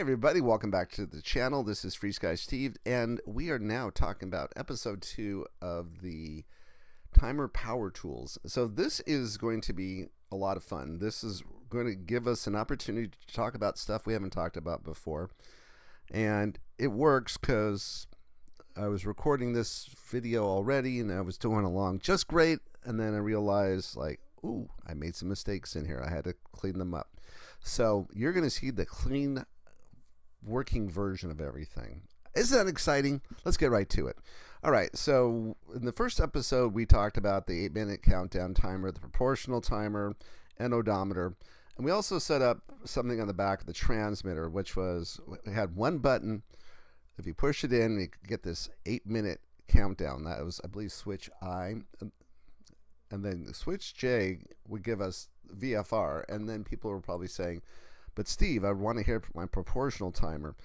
everybody, welcome back to the channel. This is FrSky Steve, and we are now talking about episode 2 of the timer power tools. So this is going to be a lot of fun. This is going to give us an opportunity to talk about stuff we haven't talked about before, and it works because I was recording this video already and I was doing along just great, and then I realized, like, ooh, I made some mistakes in here. I had to clean them up. So you're going to see the clean working version of everything. Isn't that exciting? Let's get right to it. All right, so in the first episode, we talked about the 8-minute countdown timer, the proportional timer, and odometer. And we also set up something on the back of the transmitter, which was, we had one button. If you push it in, you get this 8-minute countdown. That was, I believe, switch I. And then the switch J would give us VFR. And then people were probably saying, but Steve, I want to hear my proportional timer.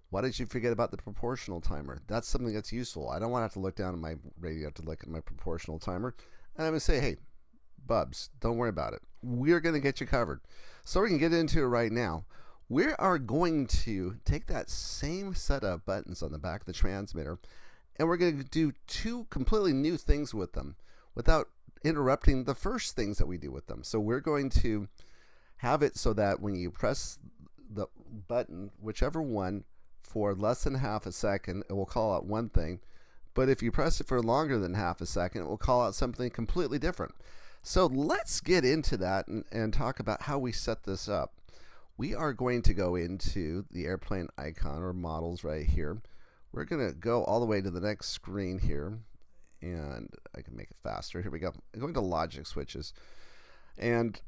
Why did you forget about the proportional timer? That's something that's useful. I don't want to have to look down at my radio to look at my proportional timer. And I'm going to say, hey, Bubs, don't worry about it. We're going to get you covered. So we can get into it right now. We are going to take that same set of buttons on the back of the transmitter, and we're going to do two completely new things with them without interrupting the first things that we do with them. So we're going to have it so that when you press the button, whichever one, for less than half a second, it will call out one thing. But if you press it for longer than half a second, it will call out something completely different. So let's get into that and talk about how we set this up. We are going to go into the airplane icon or models right here. We're going to go all the way to the next screen here, and I can make it faster. Here we go. I'm going to logic switches. And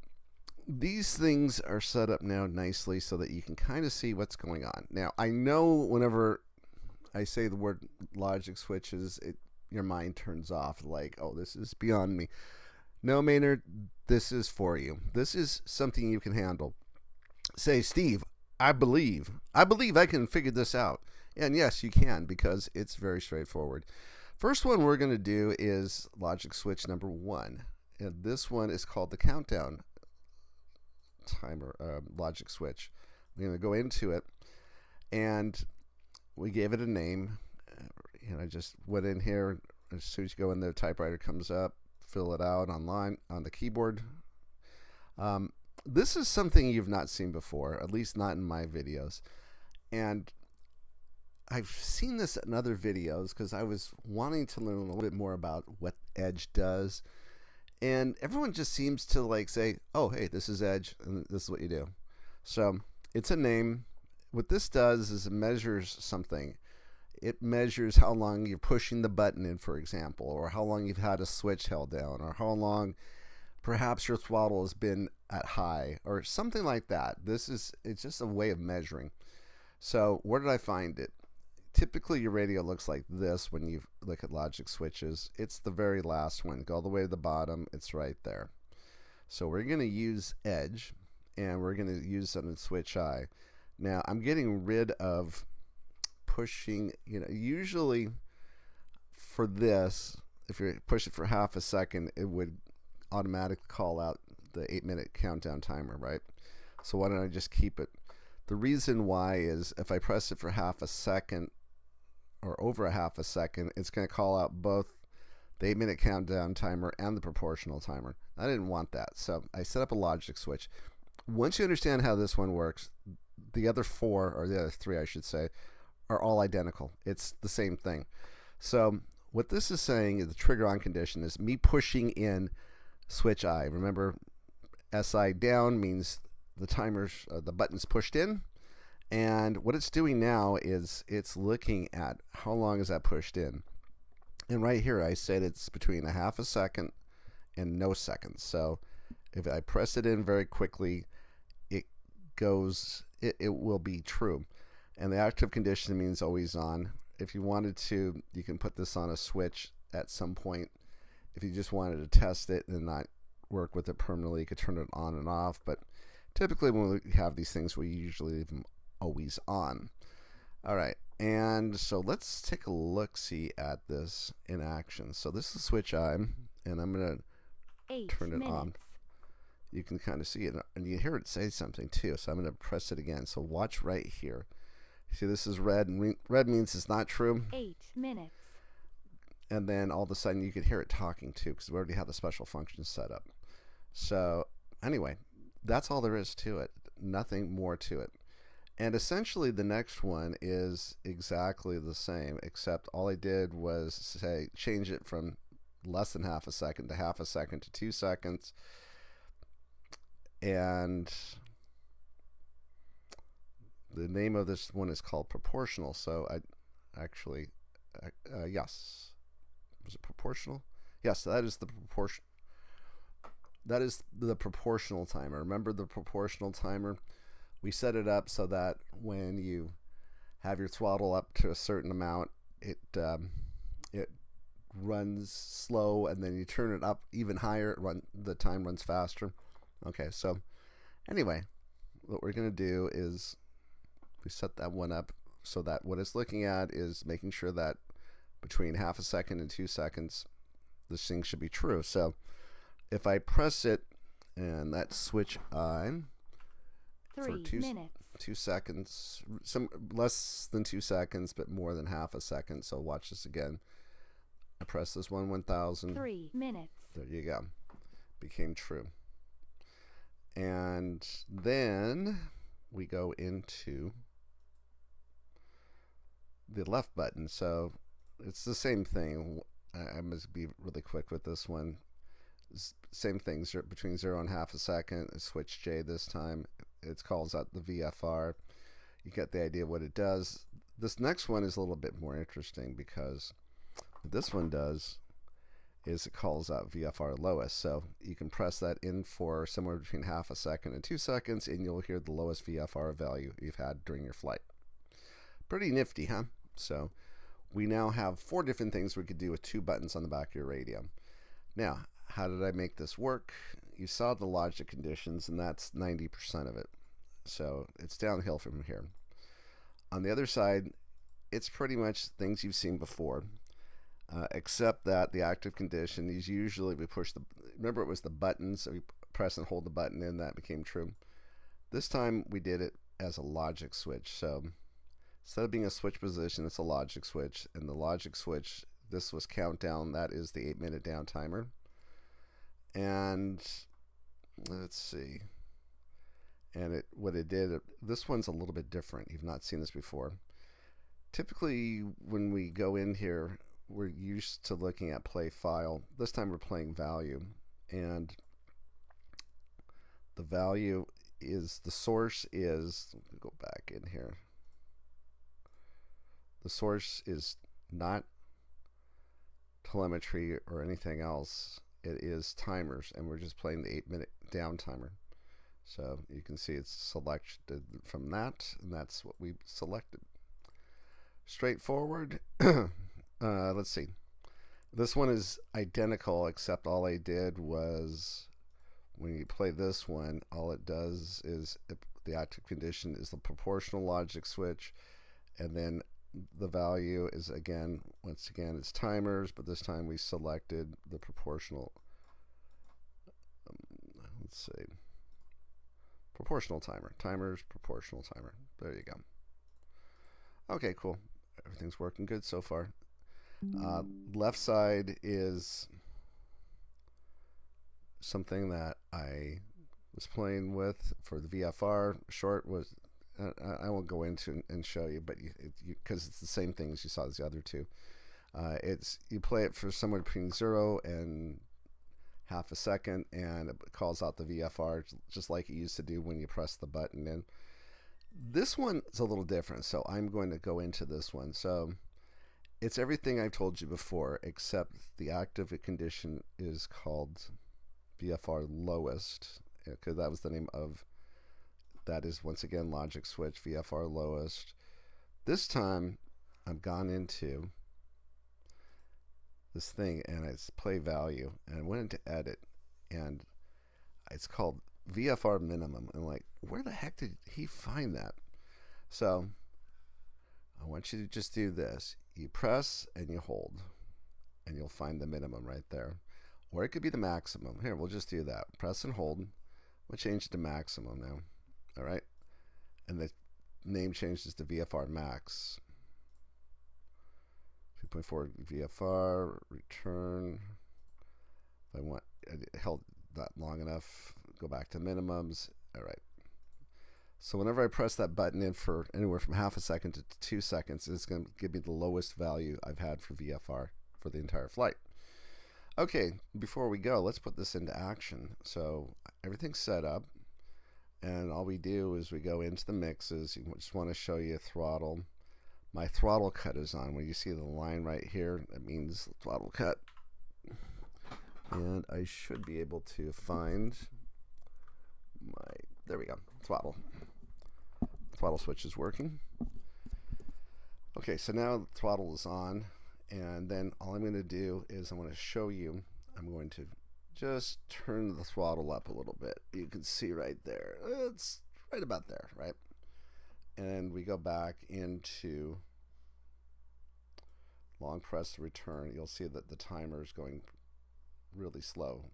these things are set up now nicely so that you can kind of see what's going on. Now, I know whenever I say the word logic switches, your mind turns off like, oh, this is beyond me. No, Maynard, this is for you. This is something you can handle. Say, Steve, I believe I can figure this out. And yes, you can, because it's very straightforward. First one we're going to do is logic switch number 1. And this one is called the countdown timer logic switch. I'm going to go into it, and we gave it a name. I just went in here. As soon as you go in, the typewriter comes up. Fill it out online on the keyboard. This is something you've not seen before, at least not in my videos. And I've seen this in other videos because I was wanting to learn a little bit more about what Edge does. And everyone just seems to like say, oh, hey, this is Edge, and this is what you do. So it's a name. What this does is it measures something. It measures how long you're pushing the button in, for example, or how long you've had a switch held down, or how long perhaps your throttle has been at high, or something like that. It's just a way of measuring. So where did I find it? Typically, your radio looks like this when you look at logic switches. It's the very last one. Go all the way to the bottom. It's right there. So we're going to use Edge, and we're going to use it in switch I. Now, I'm getting rid of pushing. Usually for this, if you push it for half a second, it would automatically call out the 8-minute countdown timer, right? So why don't I just keep it? The reason why is if I press it for half a second, or over a half a second, it's going to call out both the 8-minute countdown timer and the proportional timer. I didn't want that, so I set up a logic switch. Once you understand how this one works, the other 4, or the other 3 I should say, are all identical. It's the same thing. So what this is saying is the trigger on condition is me pushing in switch I. Remember, SI down means the button's pushed in. And what it's doing now is it's looking at how long is that pushed in. And right here I said it's between a half a second and no seconds. So if I press it in very quickly, it will be true. And the active condition means always on. If you wanted to, you can put this on a switch at some point. If you just wanted to test it and not work with it permanently, you could turn it on and off. But typically when we have these things, we usually leave them always on. All right, and so let's take a look-see at this in action. So this is switch I, and I'm going to turn it on. You can kind of see it, and you hear it say something too, so I'm going to press it again. So watch right here. See, this is red, and red means it's not true. 8 minutes. And then all of a sudden you could hear it talking too, because we already have the special functions set up. So anyway, that's all there is to it. Nothing more to it. And essentially the next one is exactly the same, except all I did was say change it from less than half a second to half a second to 2 seconds. And the name of this one is called proportional. So I actually, yes. Was it proportional? Yes, that is the proportion. That is the proportional timer. Remember the proportional timer? We set it up so that when you have your throttle up to a certain amount, it runs slow, and then you turn it up even higher. The time runs faster. Okay, so anyway, what we're going to do is we set that one up so that what it's looking at is making sure that between half a second and 2 seconds, this thing should be true. So if I press it and that switch on for 2 seconds, some less than 2 seconds, but more than half a second. So watch this again. I press this 1000. 3 minutes. There you go. Became true. And then we go into the left button. So it's the same thing. I must be really quick with this one. Same thing, between 0 and half a second. Switch J this time. It calls out the VFR. You get the idea what it does. This next one is a little bit more interesting, because what this one does is it calls out VFR lowest. So you can press that in for somewhere between half a second and 2 seconds, and you'll hear the lowest VFR value you've had during your flight. Pretty nifty, huh? So we now have 4 different things we could do with 2 buttons on the back of your radio. Now, how did I make this work? You saw the logic conditions, and that's 90% of it. So it's downhill from here. On the other side, it's pretty much things you've seen before, except that the active condition is usually we push the, remember it was the buttons, so we press and hold the button in, that became true. This time we did it as a logic switch. So instead of being a switch position, it's a logic switch. And the logic switch, this was countdown. That is the 8-minute down timer. And let's see. And what it did, this one's a little bit different. You've not seen this before. Typically, when we go in here, we're used to looking at play file. This time we're playing value. And the value is, the source is, let me go back in here. The source is not telemetry or anything else. It is timers, and we're just playing the 8-minute down timer. So you can see it's selected from that, and that's what we selected. Straightforward. Let's see. This one is identical, except all I did was, when you play this one, all it does is, the active condition is the proportional logic switch, and then the value is, again, once again, it's timers, but this time we selected the proportional, let's see, proportional timer. Timers, proportional timer. There you go. Okay, cool. Everything's working good so far. Left side is something that I was playing with for the VFR. Short was, I won't go into and show you, but because it's the same thing as you saw as the other two. It's, you play it for somewhere between 0 and half a second, and it calls out the VFR just like it used to do when you press the button in. This one is a little different, so I'm going to go into this one. So it's everything I've told you before, except the active condition is called VFR lowest, because that was the name of, that is once again logic switch, VFR lowest. This time I've gone into this thing and it's play value, and I went into edit, and it's called VFR minimum. And like, where the heck did he find that? So I want you to just do this. You press and you hold, and you'll find the minimum right there. Or it could be the maximum. Here, we'll just do that. Press and hold. We'll change it to maximum now. All right. And name changes to VFR max. 2.4 VFR, return. If I want, I held that long enough, go back to minimums. All right. So whenever I press that button in for anywhere from half a second to 2 seconds, it's going to give me the lowest value I've had for VFR for the entire flight. Okay, before we go, let's put this into action. So everything's set up, and all we do is we go into the mixes. You just want to show you throttle. My throttle cut is on. When you see the line right here, that means throttle cut. And I should be able to find my, there we go, throttle. Throttle switch is working. Okay, so now the throttle is on, and then all I'm going to do is I'm going to show you, I'm going to just turn the throttle up a little bit. You can see right there, it's right about there, right? And we go back into long press return. You'll see that the timer is going really slow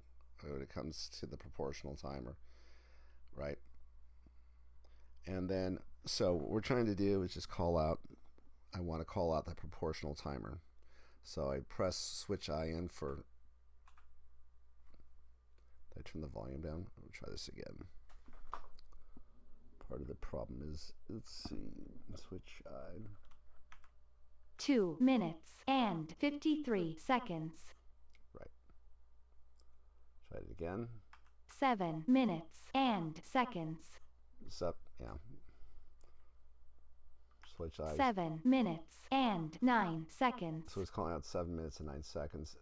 when it comes to the proportional timer, right? And then, so what we're trying to do is just call out, I want to call out the proportional timer. So I press switch I in for, did I turn the volume down? I'll try this again. Part of the problem is, let's see, switch I. 2 minutes and 53 seconds. Right. Try it again. 7 minutes and seconds. Yeah. Switch I. 7 minutes and 9 seconds. So it's calling out 7 minutes and 9 seconds.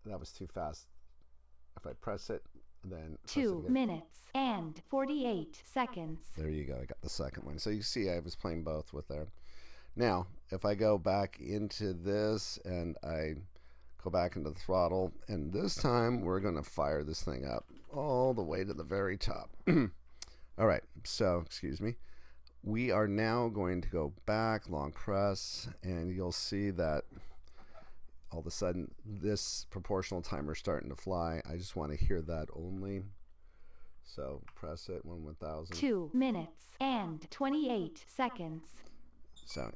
That was too fast. If I press it, then 2 minutes and 48 seconds. There you go. I got the second one. So you see I was playing both with there. Now, if I go back into this and I go back into the throttle, and this time we're going to fire this thing up all the way to the very top. All right. So, excuse me. We are now going to go back, long press, and you'll see that all of a sudden this proportional timer is starting to fly. I just want to hear that only. So press it, 1000. 2 minutes and 28 seconds. So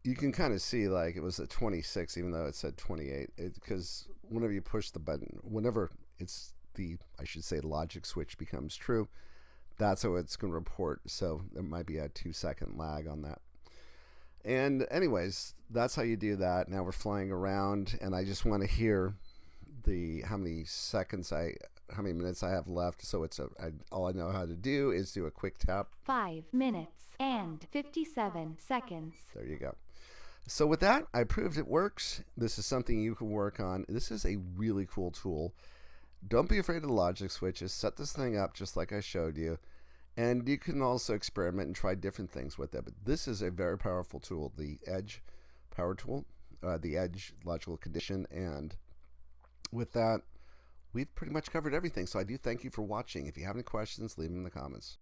you can kind of see like it was at 26 even though it said 28, because whenever you push the button, whenever it's the, I should say, logic switch becomes true, that's how it's going to report. So there might be a 2-second lag on that. And anyways, that's how you do that. Now we're flying around, and I just want to hear the how many minutes I have left. So it's all I know how to do is do a quick tap. 5 minutes and 57 seconds. There you go. So with that, I proved it works. This is something you can work on. This is a really cool tool. Don't be afraid of the logic switches. Set this thing up just like I showed you. And you can also experiment and try different things with it. But this is a very powerful tool, the Edge power tool, the Edge logical condition. And with that, we've pretty much covered everything. So I do thank you for watching. If you have any questions, leave them in the comments.